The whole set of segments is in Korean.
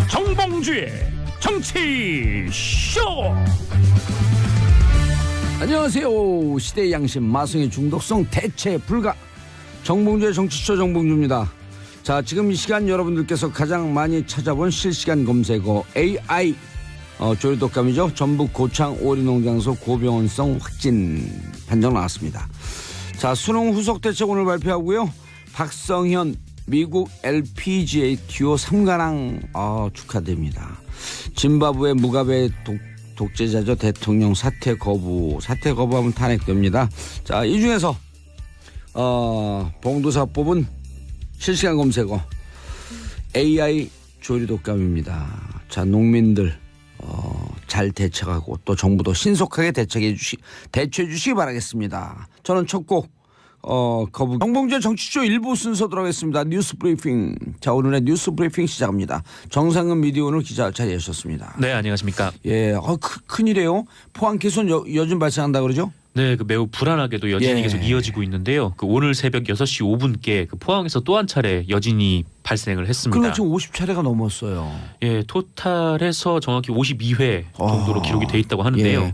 정봉주의 정치쇼. 안녕하세요. 시대의 양심 마성의 중독성 대체 불가 정봉주의 정치쇼 정봉주입니다. 자, 지금 이 시간 여러분들께서 가장 많이 찾아본 실시간 검색어 AI 조류독감이죠. 전북 고창 오리농장소 고병원성 확진 판정 나왔습니다. 자, 수능 후속 대책 오늘 발표하고요. 박성현 미국 LPGA 듀오 3관왕 축하드립니다. 짐바브웨 무가베 독재자죠. 대통령 사퇴 거부하면 탄핵됩니다. 자, 이 중에서 봉도사 뽑은 실시간 검색어 AI 조류독감입니다. 자, 농민들 잘 대처하고 또 정부도 신속하게 대처해 주시기 바라겠습니다. 저는 첫 곡 거북 정봉주의 정치쇼 1부 순서 들어가겠습니다. 뉴스 브리핑. 자, 오늘의 뉴스 브리핑 시작합니다. 정상근 미디어 오늘 기자 자리하셨습니다. 네, 안녕하십니까. 예, 큰일이에요. 포항 개손 요즘 발생한다 그러죠? 네, 매우 불안하게도 여진이 계속 이어지고 있는데요. 오늘 새벽 6시 5분께 포항에서 또 한 차례 여진이 발생을 했습니다. 그럼 지금 50차례가 넘었어요. 예, 토탈에서 정확히 52회 정도로 기록이 돼 있다고 하는데요. 예.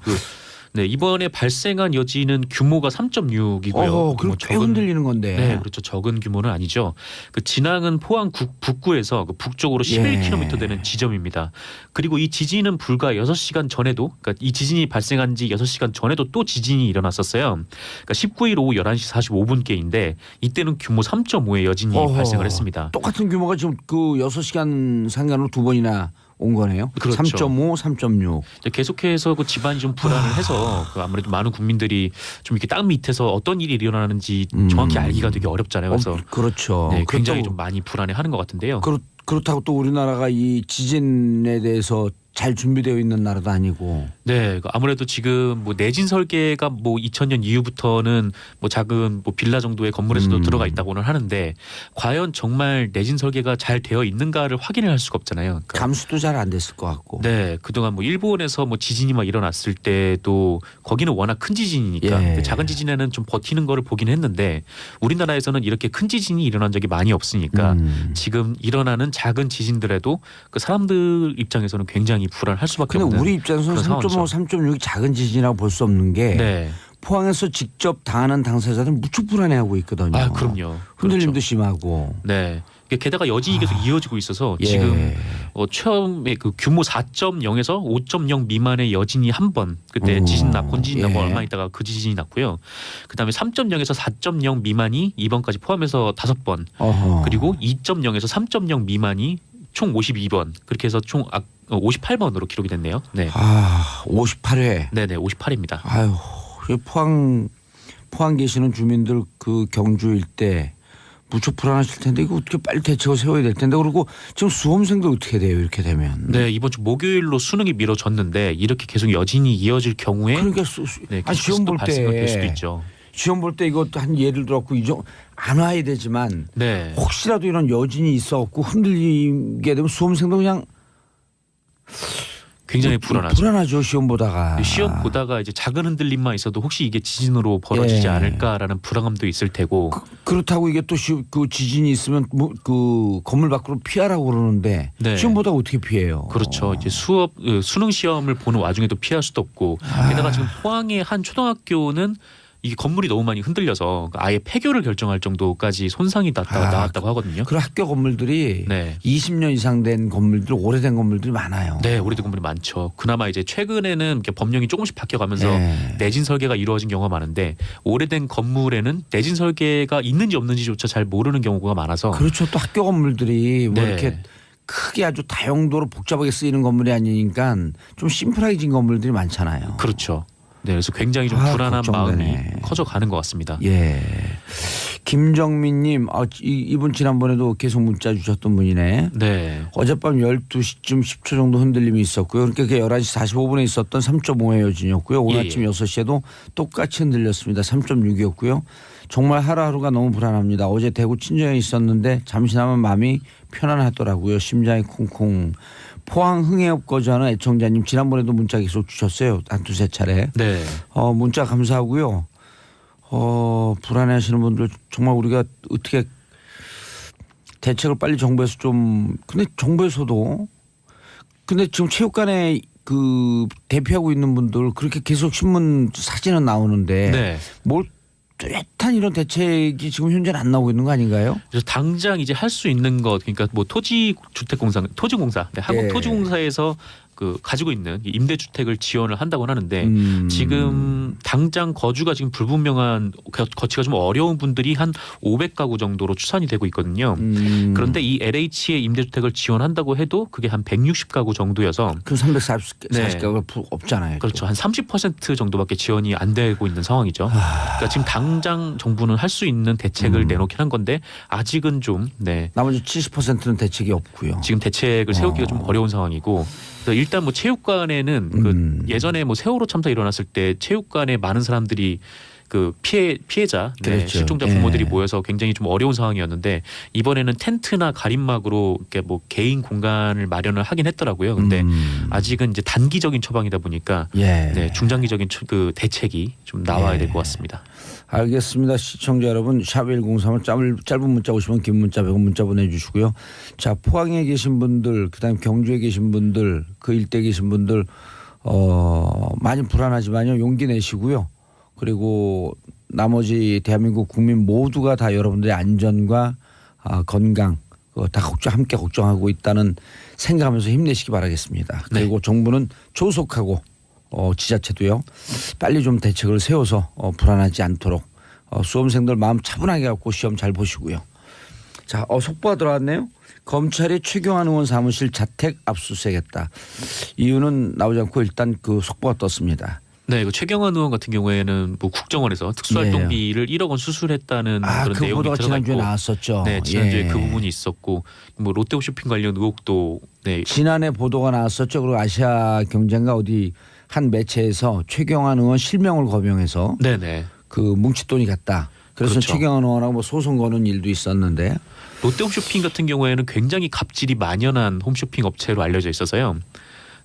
네, 이번에 발생한 여진은 규모가 3.6이고요. 그럼 꽤 흔들리는 건데. 네, 그렇죠. 적은 규모는 아니죠. 진앙은 포항 북구에서 북쪽으로 11km 되는 지점입니다. 그리고 이 지진은 불과 6시간 전에도, 그러니까 이 지진이 발생한 지 6시간 전에도 또 지진이 일어났었어요. 그러니까 19일 오후 11시 45분께인데 이때는 규모 3.5의 여진이 발생을 했습니다. 똑같은 규모가 지금 그 6시간 상간으로 두 번이나 온 거네요. 그렇죠. 3.5, 3.6. 계속해서 집안이 좀 불안을 해서 아무래도 많은 국민들이 좀 이렇게 땅 밑에서 어떤 일이 일어나는지 정확히 알기가 되게 어렵잖아요. 그래서 그렇죠. 네, 굉장히 좀 많이 불안해하는 것 같은데요. 그렇다고 또 우리나라가 이 지진에 대해서 잘 준비되어 있는 나라도 아니고. 네, 아무래도 지금 내진 설계가 2000년 이후부터는 작은 빌라 정도의 건물에서도 들어가 있다고는 하는데 과연 정말 내진 설계가 잘 되어 있는가를 확인을 할 수가 없잖아요. 그러니까 감수도 잘 안 됐을 것 같고. 네, 그동안 일본에서 지진이 일어났을 때도 거기는 워낙 큰 지진이니까 작은 지진에는 좀 버티는 거를 보긴 했는데 우리나라에서는 이렇게 큰 지진이 일어난 적이 많이 없으니까 지금 일어나는 작은 지진들에도 사람들 입장에서는 굉장히 불안할 수밖에 없는. 근데 우리 입장에서는 3.5, 3.6이 작은 지진이라고 볼 수 없는 게 포항에서 직접 당하는 당사자들은 무척 불안해하고 있거든요. 아, 그럼요. 흔들림도 그렇죠. 심하고. 네. 게다가 여진이 계속 이어지고 있어서 지금 처음에 규모 4.0에서 5.0 미만의 여진이 한 번, 그때 본지진 나고 얼마 있다가 그 지진이 났고요. 그다음에 3.0에서 4.0 미만이 이번까지 포함해서 5번, 그리고 2.0에서 3.0 미만이 총 52번, 그렇게 해서 총 58번으로 기록이 됐네요. 네. 58회. 네네, 58입니다. 아유, 포항 계시는 주민들 경주 일대 무척 불안하실 텐데 이거 어떻게 빨리 대책을 세워야 될 텐데. 그리고 지금 수험생들 어떻게 돼요, 이렇게 되면? 네, 이번 주 목요일로 수능이 미뤄졌는데 이렇게 계속 여진이 이어질 경우에 그러니까 시험 볼 발생을 될 수도 때 있죠. 시험 볼 때 이것도 한 예를 들었고 안 와야 되지만 혹시라도 이런 여진이 있어갖고 흔들리게 되면 수험생도 그냥 굉장히 불안하죠. 시험 보다가 이제 작은 흔들림만 있어도 혹시 이게 지진으로 벌어지지 않을까라는 불안감도 있을 테고. 그렇다고 이게 또 그 지진이 있으면 그 건물 밖으로 피하라고 그러는데 시험 보다가 어떻게 피해요? 그렇죠. 이제 수능 시험을 보는 와중에도 피할 수도 없고. 게다가 지금 포항의 한 초등학교는 이게 건물이 너무 많이 흔들려서 아예 폐교를 결정할 정도까지 손상이 나왔다고 하거든요. 그 학교 건물들이 20년 이상 된 건물들, 오래된 건물들이 많아요. 네, 오래된 건물이 많죠. 그나마 이제 최근에는 이렇게 법령이 조금씩 바뀌어가면서 내진 설계가 이루어진 경우가 많은데 오래된 건물에는 내진 설계가 있는지 없는지조차 잘 모르는 경우가 많아서. 그렇죠. 또 학교 건물들이 이렇게 크게 아주 다용도로 복잡하게 쓰이는 건물이 아니니까 좀 심플하게 건물들이 많잖아요. 그렇죠. 네, 그래서 굉장히 좀 불안한 마음이 커져가는 것 같습니다. 예, 김정민님, 이분 지난번에도 계속 문자 주셨던 분이네. 네. 어젯밤 12시쯤 10초 정도 흔들림이 있었고요. 그러니까 그게 11시 45분에 있었던 3.5의 여진이었고요. 오늘 아침 6시에도 똑같이 흔들렸습니다. 3.6이었고요. 정말 하루하루가 너무 불안합니다. 어제 대구 친정에 있었는데 잠시나마 마음이 편안하더라고요. 심장이 콩콩. 포항 흥해업 거주하는 애청자님 지난번에도 문자 계속 주셨어요. 한 두세 차례. 네. 문자 감사하고요. 불안해하시는 분들 정말 우리가 어떻게 대책을 빨리 정부에서 근데 정부에서도 근데 지금 체육관에 그 대피하고 있는 분들 그렇게 계속 신문 사진은 나오는데 네. 뭘 뚜렷한 이런 대책이 지금 현재는 안 나오고 있는 거 아닌가요? 그래서 당장 이제 할 수 있는 것 그러니까 뭐 토지공사 네, 한국토지공사에서 그 가지고 있는 임대주택을 지원을 한다고 하는데 지금 당장 거주가 지금 불분명한 거치가 좀 어려운 분들이 한 500가구 정도로 추산이 되고 있거든요. 그런데 이 LH의 임대주택을 지원한다고 해도 그게 한 160가구 정도여서 그 340가구가 없잖아요. 그렇죠. 한 30% 정도밖에 지원이 안 되고 있는 상황이죠. 그러니까 지금 당장 정부는 할 수 있는 대책을 내놓긴 한 건데 아직은 좀 네. 나머지 70%는 대책이 없고요. 지금 대책을 세우기가 좀 어려운 상황이고 그래서 일단 뭐 체육관에는 그 예전에 뭐 세월호 참사 일어났을 때 체육관에 많은 사람들이 그 피해자 그렇죠. 실종자 부모들이 모여서 굉장히 좀 어려운 상황이었는데 이번에는 텐트나 가림막으로 이렇게 뭐 개인 공간을 마련을 하긴 했더라고요. 근데 아직은 이제 단기적인 처방이다 보니까 네, 중장기적인 그 대책이 좀 나와야 될 것 같습니다. 알겠습니다. 시청자 여러분 샵 1031 짧은 문자 50원 긴 문자 100원 문자 보내주시고요. 자 포항에 계신 분들 그다음에 경주에 계신 분들 그 일대에 계신 분들 많이 불안하지만요. 용기 내시고요. 그리고 나머지 대한민국 국민 모두가 다 여러분들의 안전과 건강 다 함께 걱정하고 있다는 생각하면서 힘내시기 바라겠습니다. 그리고 정부는 조속하고 지자체도요. 빨리 좀 대책을 세워서 불안하지 않도록 수험생들 마음 차분하게 갖고 시험 잘 보시고요. 자, 속보가 들어왔네요. 검찰이 최경환 의원 사무실 자택 압수수색했다. 이유는 나오지 않고 일단 그 속보가 떴습니다. 네, 그 최경환 의원 같은 경우에는 뭐 국정원에서 특수활동비를 1억 원 수술했다는 그런 그 내용이 보도가 들어가 있고, 지난주에 나왔었죠. 네, 지난주에 그 부분이 있었고, 뭐 롯데홈쇼핑 관련 의혹도 네. 지난해 보도가 나왔었죠. 그리고 아시아 경제인가 어디 한 매체에서 최경환 의원 실명을 거명해서 네네. 그 뭉칫돈이 갔다. 그래서 그렇죠. 최경환 의원하고 뭐 소송 거는 일도 있었는데 롯데홈쇼핑 같은 경우에는 굉장히 갑질이 만연한 홈쇼핑 업체로 알려져 있어서요.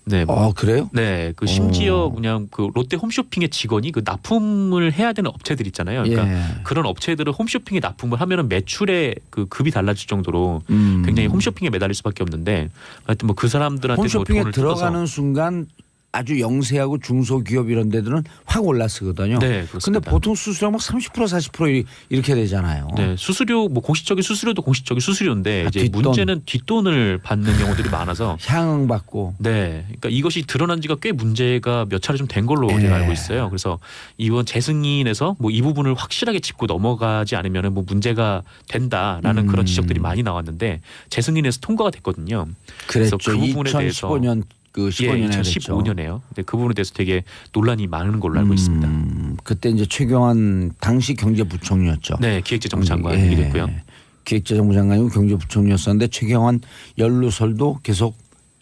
네. 그래요? 네. 그 심지어 그냥 그 롯데 홈쇼핑의 직원이 그 납품을 해야 되는 업체들 있잖아요. 그러니까 그런 업체들은 홈쇼핑에 납품을 하면은 매출에 그 급이 달라질 정도로 굉장히 홈쇼핑에 매달릴 수밖에 없는데 하여튼 뭐 그 사람들한테 홈쇼핑에 뭐 돈을 들어가는 순간 아주 영세하고 중소기업 이런 데들은 확 올랐거든요. 네, 그렇습니다. 근데 보통 수수료 막 30% 40% 이렇게 되잖아요. 네, 수수료 뭐 공식적인 수수료도 공식적인 수수료인데 이제 뒷돈. 문제는 뒷돈을 받는 경우들이 많아서 향응받고. 네, 그러니까 이것이 드러난 지가 꽤 문제가 몇 차례 좀 된 걸로 제가 알고 있어요. 그래서 이번 재승인에서 뭐 이 부분을 확실하게 짚고 넘어가지 않으면 뭐 문제가 된다라는 그런 지적들이 많이 나왔는데 재승인에서 통과가 됐거든요. 그랬죠. 그래서 그 부분에 2015년 그 15년에 2015년에요. 근데 그 부분에 대해서 되게 논란이 많은 걸로 알고 있습니다. 그때 이제 최경환 당시 경제부총리였죠. 네, 기획재정부 장관이 됐고요. 기획재정부 장관이고 경제부총리였었는데 최경환 연루설도 계속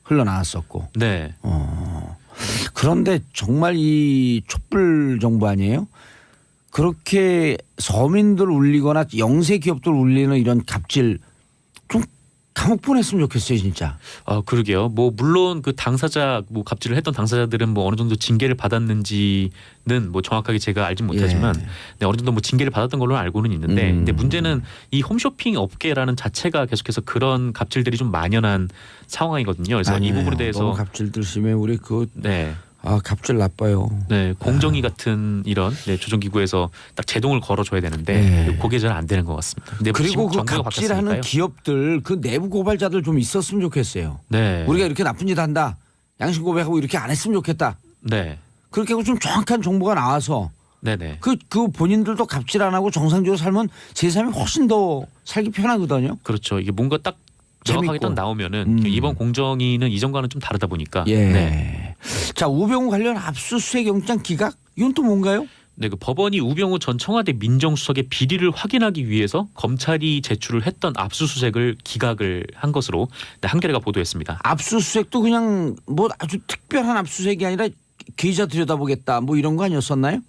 흘러나왔었고. 네. 그런데 정말 이 촛불 정부 아니에요? 그렇게 서민들 울리거나 영세 기업들 울리는 이런 갑질 좀 감옥 보냈으면 좋겠어요, 진짜. 그러게요. 뭐 물론 그 당사자 뭐 갑질을 했던 당사자들은 뭐 어느 정도 징계를 받았는지는 뭐 정확하게 제가 알진 못하지만 네, 어느 정도 뭐 징계를 받았던 걸로 알고는 있는데 근데 문제는 이 홈쇼핑 업계라는 자체가 계속해서 그런 갑질들이 좀 만연한 상황이거든요. 그래서 이 부분에 대해서 너무 갑질들 심해 우리 네. 갑질 나빠요. 네, 공정위 같은 이런 조정기구에서 딱 제동을 걸어줘야 되는데 그게 잘 안 되는 것 같습니다. 근데 그리고 그 갑질하는 기업들 그 내부 고발자들 좀 있었으면 좋겠어요. 네. 우리가 이렇게 나쁜 짓 한다. 양심 고백하고 이렇게 안 했으면 좋겠다. 네. 그렇게 하고 좀 정확한 정보가 나와서 네네. 그 본인들도 갑질 안 하고 정상적으로 살면 제 삶이 훨씬 더 살기 편하거든요. 그렇죠. 이게 뭔가 딱 정확하게 딱 나오면은 이번 공정위는 이전과는 좀 다르다 보니까. 네. 자, 우병우 관련 압수수색 영장 기각 이건 또 뭔가요? 네, 그 법원이 우병우 전 청와대 민정수석의 비리를 확인하기 위해서 검찰이 제출을 했던 압수수색을 기각을 한 것으로 한겨레가 보도했습니다. 압수수색도 그냥 뭐 아주 특별한 압수수색이 아니라 계좌 들여다보겠다 뭐 이런 거 아니었었나요?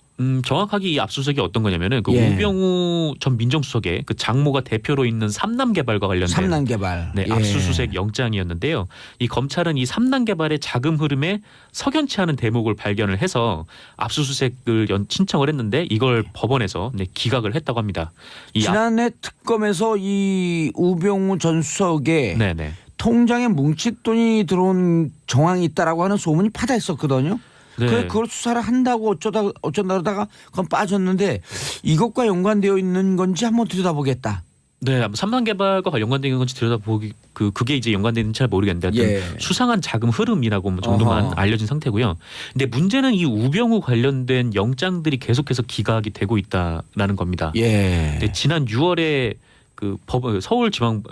정확하게 이 압수수색이 어떤 거냐면은 그 우병우 전 민정수석의 그 장모가 대표로 있는 삼남개발과 관련된 삼남개발 압수수색 영장이었는데요. 이 검찰은 이 삼남개발의 자금 흐름에 석연치 않은 대목을 발견을 해서 압수수색을 신청을 했는데 이걸 법원에서 기각을 했다고 합니다. 지난해 특검에서 이 우병우 전 수석의 통장에 뭉칫돈이 들어온 정황이 있다라고 하는 소문이 파다했었거든요. 네. 그래 그걸 수사를 한다고 어쩐다 그러다가 그건 빠졌는데 이것과 연관되어 있는 건지 한번 들여다보겠다. 네, 아마 3단 개발과 연관된 건지 들여다보기 그게 이제 연관되는지 잘 모르겠는데 하여튼 수상한 자금 흐름이라고 뭐 정도만 어허. 알려진 상태고요. 근데 문제는 이 우병우 관련된 영장들이 계속해서 기각이 되고 있다라는 겁니다. 예. 근데 지난 6월에 그 서울지방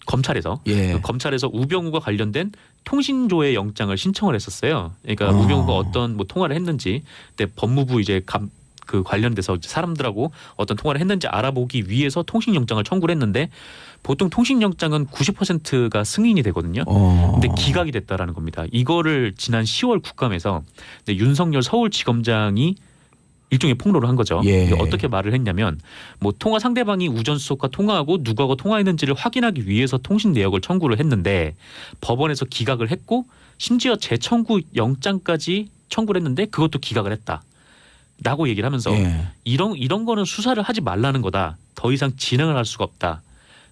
검찰에서 그 검찰에서 우병우가 관련된 통신조회 영장을 신청을 했었어요. 그러니까 우병우가 어떤 뭐 통화를 했는지, 근데 법무부 이제 그 관련돼서 사람들하고 어떤 통화를 했는지 알아보기 위해서 통신영장을 청구를 했는데 보통 통신영장은 90%가 승인이 되거든요. 근데 기각이 됐다라는 겁니다. 이거를 지난 10월 국감에서 윤석열 서울지검장이 일종의 폭로를 한 거죠. 어떻게 말을 했냐면 뭐 통화 상대방이 우전수석과 통화하고 누구하고 통화했는지를 확인하기 위해서 통신 내역을 청구를 했는데 법원에서 기각을 했고 심지어 재청구 영장까지 청구를 했는데 그것도 기각을 했다. 라고 얘기를 하면서 이런 거는 수사를 하지 말라는 거다. 더 이상 진행을 할 수가 없다.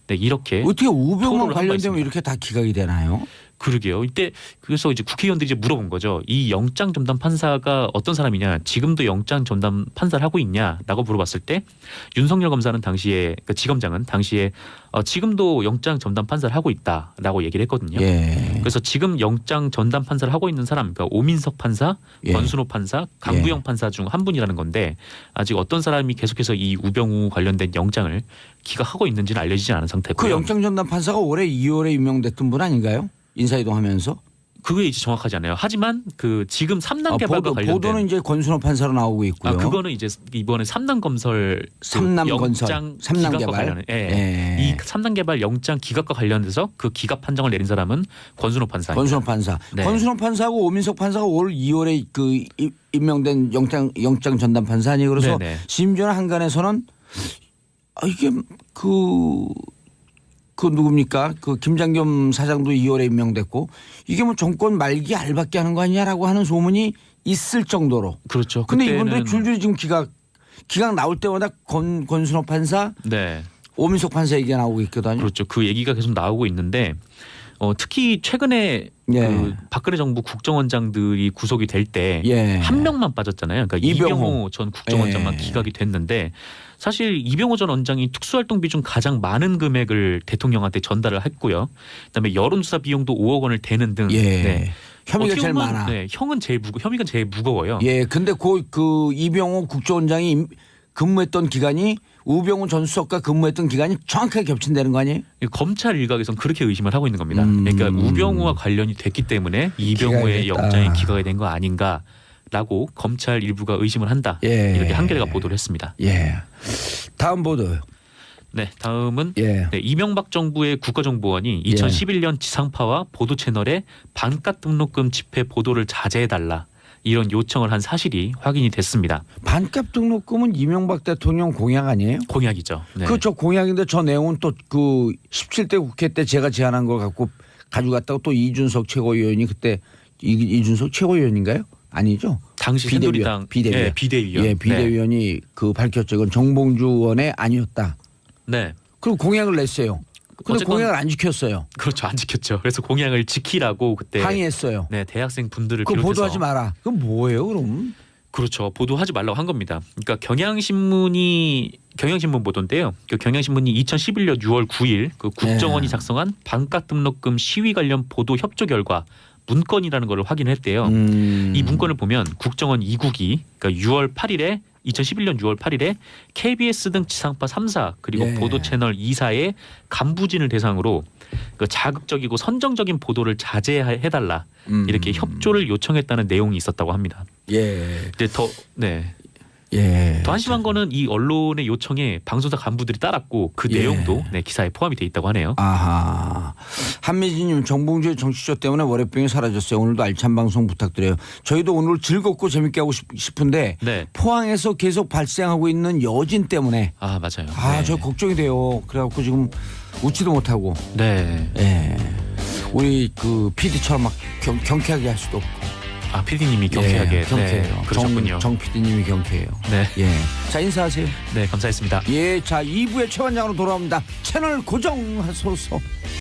네, 이렇게 어떻게 우병우 관련되면 이렇게 다 기각이 되나요? 그러게요. 이때 그래서 이제 국회의원들이 이제 물어본 거죠. 이 영장 전담 판사가 어떤 사람이냐, 지금도 영장 전담 판사를 하고 있냐라고 물어봤을 때 윤석열 검사는 당시에 그러니까 지검장은 당시에 지금도 영장 전담 판사를 하고 있다라고 얘기를 했거든요. 그래서 지금 영장 전담 판사를 하고 있는 사람, 그러니까 오민석 판사, 권순호 판사, 강부영 판사 중 한 분이라는 건데 아직 어떤 사람이 계속해서 이 우병우 관련된 영장을 기각하고 있는지는 알려지지 않은 상태고요. 그 영장 전담 판사가 올해 2월에 임명됐던 분 아닌가요? 인사이동하면서? 그게 이제 정확하지 않아요. 하지만 그 지금 3단 개발과 관련된 보도는 이제 권순호 판사로 나오고 있고요. 그거는 이제 이번에 3단 건설 삼남 개발. 이 3단 개발 영장 기각과 관련돼서 그 기각 판정을 내린 사람은 권순호 판사. 권순호 판사. 네. 권순호 판사하고 오민석 판사가 올 2월에 그 임명된 영장 전담 판사 아니에요. 그래서 심지어는 한간에서는 이게 그 누굽니까? 그 김장겸 사장도 2월에 임명됐고 이게 뭐 정권 말기 알박기 하는 거 아니냐라고 하는 소문이 있을 정도로. 그렇죠. 근데 이분들이 줄줄이 지금 기각 나올 때마다 권순호 판사, 오민석 판사 얘기가 나오고 있거든요. 그렇죠. 그 얘기가 계속 나오고 있는데 특히 최근에 그 박근혜 정부 국정원장들이 구속이 될 때 한 명만 빠졌잖아요. 그러니까 이병호 전 국정원장만 기각이 됐는데 사실 이병호 전 원장이 특수활동비 중 가장 많은 금액을 대통령한테 전달을 했고요. 그다음에 여론조사 비용도 5억 원을 대는 등 혐의가 제일 많아. 혐의가 제일 무거워요. 근데 그 이병호 국정원장이 근무했던 기간이 우병우 전 수석과 근무했던 기간이 정확하게 겹친다는 거 아니에요? 검찰 일각에서는 그렇게 의심을 하고 있는 겁니다. 그러니까 우병우와 관련이 됐기 때문에 이병우의 영장이 기각이 된 거 아닌가라고 검찰 일부가 의심을 한다. 이렇게 한겨레가 보도를 했습니다. 다음 보도요. 네, 다음은 이명박 정부의 국가정보원이 2011년 지상파와 보도 채널에 반값 등록금 집회 보도를 자제해달라. 이런 요청을 한 사실이 확인이 됐습니다. 반값 등록금은 이명박 대통령 공약 아니에요? 공약이죠. 그렇죠. 공약인데 저 내용은 또 그 17대 국회 때 제가 제안한 걸 갖고 가져갔다고 또 이준석 최고위원이 그때 이준석 최고위원인가요? 아니죠. 당시 새누리당 비대위원. 비대위원이 그 밝혔죠. 이건 정봉주 의원의 아니었다. 그리고 공약을 냈어요. 근데 공약을 안 지켰어요. 그렇죠. 안 지켰죠. 그래서 공약을 지키라고 그때 항의했어요. 대학생 분들을 그거 비롯해서. 보도하지 마라. 그건 뭐예요 그럼? 그렇죠. 보도하지 말라고 한 겁니다. 그러니까 경향신문 보도인데요. 그 경향신문이 2011년 6월 9일 그 국정원이 작성한 반값 등록금 시위 관련 보도 협조 결과 문건이라는 걸 확인했대요. 이 문건을 보면 국정원 2국이 그러니까 2011년 6월 8일에 KBS 등 지상파 3사 그리고 보도 채널 2사의 간부진을 대상으로 그 자극적이고 선정적인 보도를 자제해달라 이렇게 협조를 요청했다는 내용이 있었다고 합니다. 근데 더 한심한 거는 이 언론의 요청에 방송사 간부들이 따랐고 그 내용도 기사에 포함이 돼 있다고 하네요. 한미진님 정봉주의 정치쇼 때문에 월요병이 사라졌어요. 오늘도 알찬 방송 부탁드려요. 저희도 오늘 즐겁고 재밌게 하고 싶은데 포항에서 계속 발생하고 있는 여진 때문에 맞아요. 저 걱정이 돼요. 그래갖고 지금 웃지도 못하고 우리 그 PD처럼 막 경쾌하게 할 수도 없고. PD님이 경쾌하게. 경쾌해요. 그러셨군요. 정 PD님이 경쾌해요. 자 인사하세요. 감사했습니다. 자 2부의 최 원장으로 돌아옵니다. 채널 고정하소서.